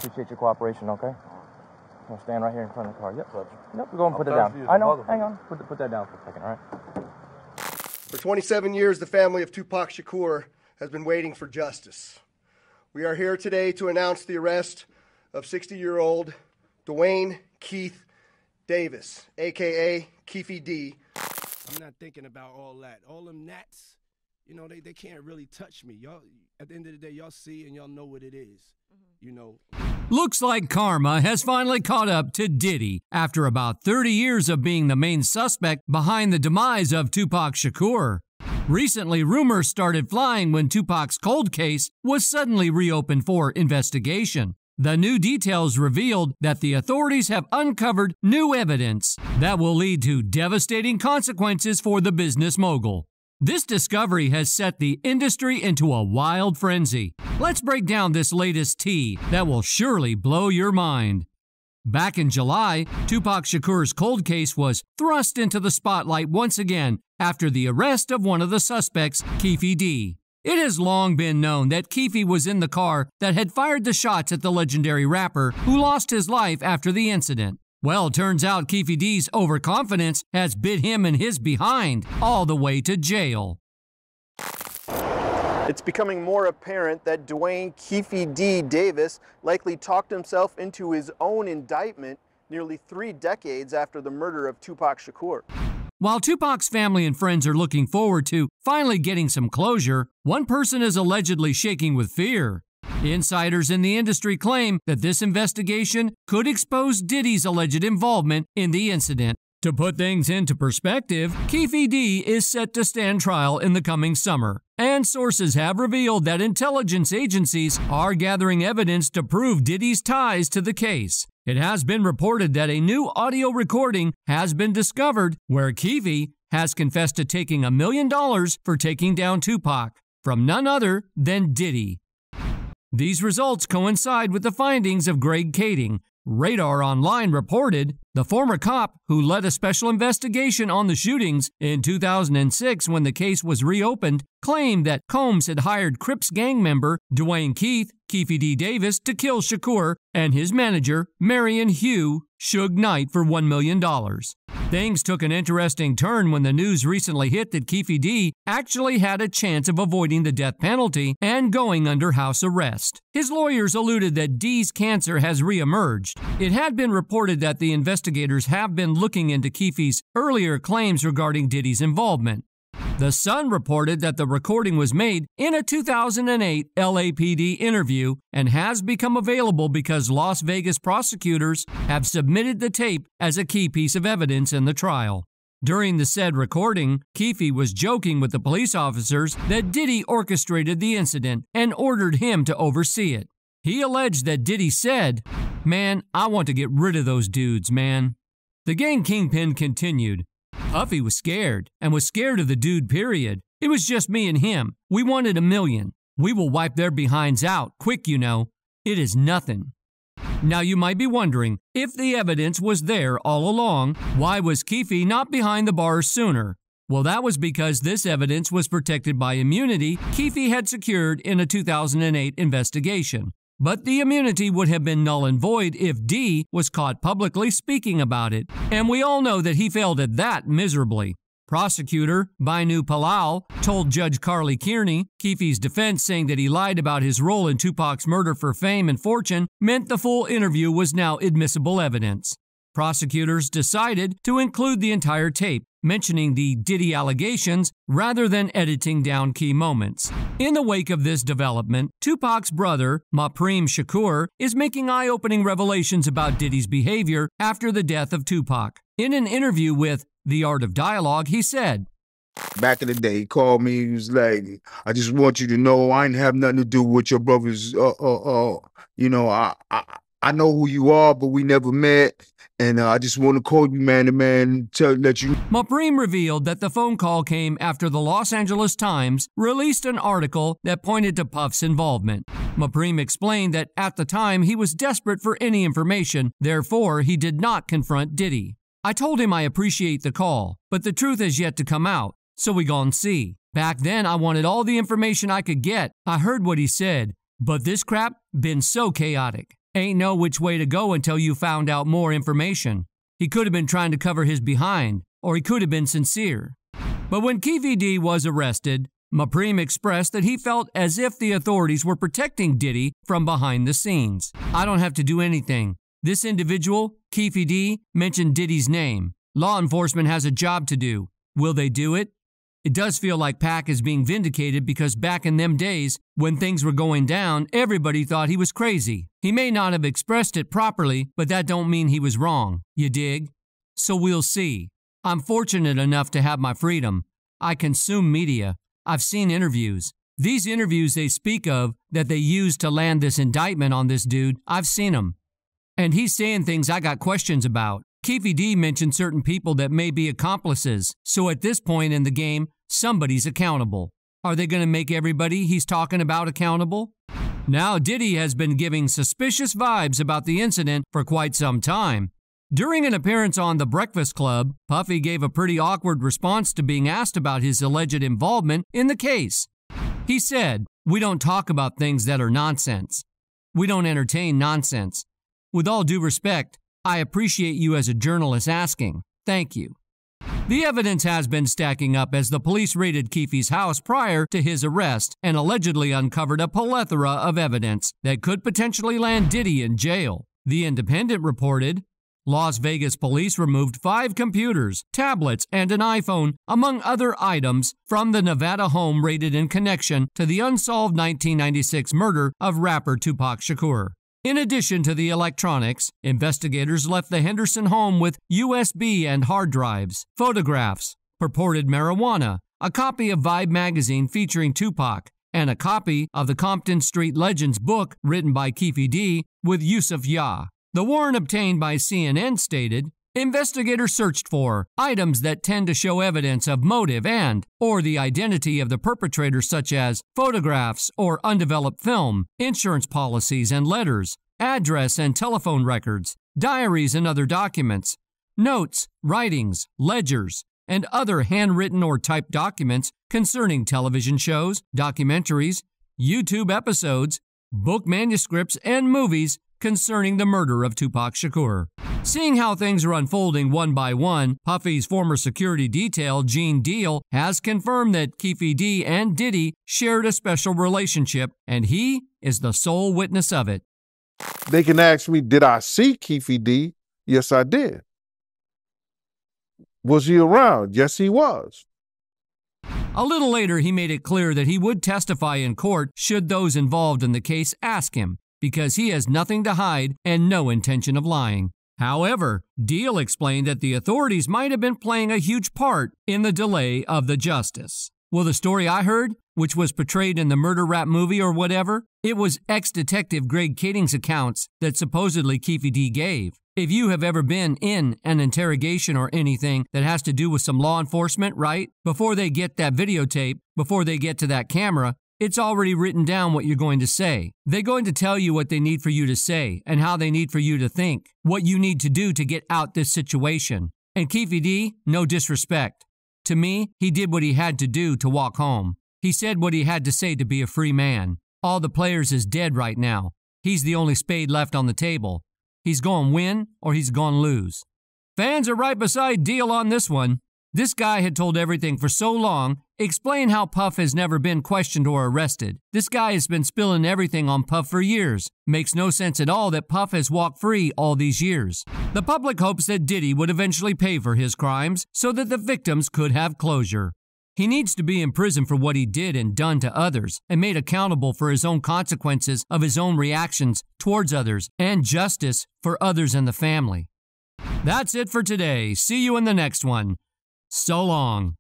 appreciate your cooperation, okay? I'll stand right here in front of the car. Yep. Nope, go and put it down. I know. Hang on. Put that down for a second, all right? For 27 years, the family of Tupac Shakur has been waiting for justice. We are here today to announce the arrest of 60-year-old Dwayne Keefe Davis, a.k.a. Keefe D. I'm not thinking about all that. All them gnats, you know, they can't really touch me. Y'all, at the end of the day, y'all see and y'all know what it is, you know. Looks like karma has finally caught up to Diddy after about 30 years of being the main suspect behind the demise of Tupac Shakur. Recently, rumors started flying when Tupac's cold case was suddenly reopened for investigation. The new details revealed that the authorities have uncovered new evidence that will lead to devastating consequences for the business mogul. This discovery has set the industry into a wild frenzy. Let's break down this latest tea that will surely blow your mind. Back in July, Tupac Shakur's cold case was thrust into the spotlight once again after the arrest of one of the suspects, Keefe D. It has long been known that Keefe was in the car that had fired the shots at the legendary rapper who lost his life after the incident. Well, turns out Keefe D's overconfidence has bit him and his behind all the way to jail. It's becoming more apparent that Dwayne Keefe D. Davis likely talked himself into his own indictment nearly 3 decades after the murder of Tupac Shakur. While Tupac's family and friends are looking forward to finally getting some closure, one person is allegedly shaking with fear. Insiders in the industry claim that this investigation could expose Diddy's alleged involvement in the incident. To put things into perspective, Keefe D is set to stand trial in the coming summer, and sources have revealed that intelligence agencies are gathering evidence to prove Diddy's ties to the case. It has been reported that a new audio recording has been discovered where Keefe has confessed to taking $1 million for taking down Tupac from none other than Diddy. These results coincide with the findings of Greg Kading. Radar Online reported the former cop who led a special investigation on the shootings in 2006 when the case was reopened claimed that Combs had hired Crips gang member Dwayne Keefe D. Davis to kill Shakur and his manager Marion Hugh Suge Knight for $1 million. Things took an interesting turn when the news recently hit that Keefe D actually had a chance of avoiding the death penalty and going under house arrest. His lawyers alluded that D's cancer has reemerged. It had been reported that the investigators have been looking into Keefe's earlier claims regarding Diddy's involvement. The Sun reported that the recording was made in a 2008 LAPD interview and has become available because Las Vegas prosecutors have submitted the tape as a key piece of evidence in the trial. During the said recording, Keefe was joking with the police officers that Diddy orchestrated the incident and ordered him to oversee it. He alleged that Diddy said, "Man, I want to get rid of those dudes, man." The gang kingpin continued, "Puffy was scared, and was scared of the dude, period. It was just me and him. We wanted $1 million. We will wipe their behinds out, quick, you know. It is nothing." Now you might be wondering, if the evidence was there all along, why was Keefe not behind the bars sooner? Well, that was because this evidence was protected by immunity Keefe had secured in a 2008 investigation. But the immunity would have been null and void if D was caught publicly speaking about it, and we all know that he failed at that miserably. Prosecutor Bainu Palal told Judge Carly Kearney Keefe's defense saying that he lied about his role in Tupac's murder for fame and fortune meant the full interview was now admissible evidence. Prosecutors decided to include the entire tape, mentioning the Diddy allegations rather than editing down key moments. In the wake of this development, Tupac's brother, Tupac Shakur, is making eye-opening revelations about Diddy's behavior after the death of Tupac. In an interview with The Art of Dialogue, he said, "Back in the day, he called me, he was like, I just want you to know I ain't have nothing to do with your brothers. You know, I know who you are, but we never met. And I just want to call you man to man to let you." Tupac revealed that the phone call came after the Los Angeles Times released an article that pointed to Puff's involvement. Tupac explained that at the time he was desperate for any information, therefore he did not confront Diddy. "I told him I appreciate the call, but the truth has yet to come out, so we gon' see. Back then I wanted all the information I could get. I heard what he said, but this crap been so chaotic. Ain't no which way to go until you found out more information. He could have been trying to cover his behind, or he could have been sincere. But when Keefe D was arrested, Mapreme expressed that he felt as if the authorities were protecting Diddy from behind the scenes. I don't have to do anything. This individual, Keefe D, mentioned Diddy's name. Law enforcement has a job to do. Will they do it? It does feel like Pac is being vindicated because back in them days, when things were going down, everybody thought he was crazy. He may not have expressed it properly, but that don't mean he was wrong. You dig? So we'll see. I'm fortunate enough to have my freedom. I consume media. I've seen interviews. These interviews they speak of that they used to land this indictment on this dude, I've seen them. And he's saying things I got questions about. Keefe D mentioned certain people that may be accomplices, so at this point in the game, somebody's accountable. Are they going to make everybody he's talking about accountable? Now, Diddy has been giving suspicious vibes about the incident for quite some time. During an appearance on The Breakfast Club, Puffy gave a pretty awkward response to being asked about his alleged involvement in the case. He said, "We don't talk about things that are nonsense. We don't entertain nonsense. With all due respect, I appreciate you as a journalist asking. Thank you." The evidence has been stacking up as the police raided Keefe's house prior to his arrest and allegedly uncovered a plethora of evidence that could potentially land Diddy in jail. The Independent reported, Las Vegas police removed 5 computers, tablets, and an iPhone, among other items, from the Nevada home raided in connection to the unsolved 1996 murder of rapper Tupac Shakur. In addition to the electronics, investigators left the Henderson home with USB and hard drives, photographs, purported marijuana, a copy of Vibe magazine featuring Tupac, and a copy of the Compton Street Legends book written by Keefe D with Yusuf Yah. The warrant obtained by CNN stated, investigators searched for items that tend to show evidence of motive or the identity of the perpetrator, such as photographs or undeveloped film, insurance policies and letters, address and telephone records, diaries and other documents, notes, writings, ledgers, and other handwritten or typed documents concerning television shows, documentaries, YouTube episodes, book manuscripts, and movies concerning the murder of Tupac Shakur. Seeing how things are unfolding one by one, Puffy's former security detail, Gene Deal, has confirmed that Keefe D and Diddy shared a special relationship, and he is the sole witness of it. They can ask me, did I see Keefe D? Yes, I did. Was he around? Yes, he was. A little later, he made it clear that he would testify in court should those involved in the case ask him, because he has nothing to hide and no intention of lying. However, Deal explained that the authorities might have been playing a huge part in the delay of the justice. Well, the story I heard, which was portrayed in the murder rap movie or whatever, it was ex-detective Greg Kading's accounts that supposedly Keefe D gave. If you have ever been in an interrogation or anything that has to do with some law enforcement, right? Before they get that videotape, before they get to that camera, it's already written down what you're going to say. They're going to tell you what they need for you to say and how they need for you to think, what you need to do to get out this situation. And Keefe D, no disrespect. To me, he did what he had to do to walk home. He said what he had to say to be a free man. All the players is dead right now. He's the only spade left on the table. He's going to win or he's going to lose. Fans are right beside Deal on this one. This guy had told everything for so long, explain how Puff has never been questioned or arrested. This guy has been spilling everything on Puff for years. Makes no sense at all that Puff has walked free all these years. The public hopes that Diddy would eventually pay for his crimes so that the victims could have closure. He needs to be in prison for what he did and done to others and made accountable for his own consequences of his own reactions towards others and justice for others in the family. That's it for today. See you in the next one. So long.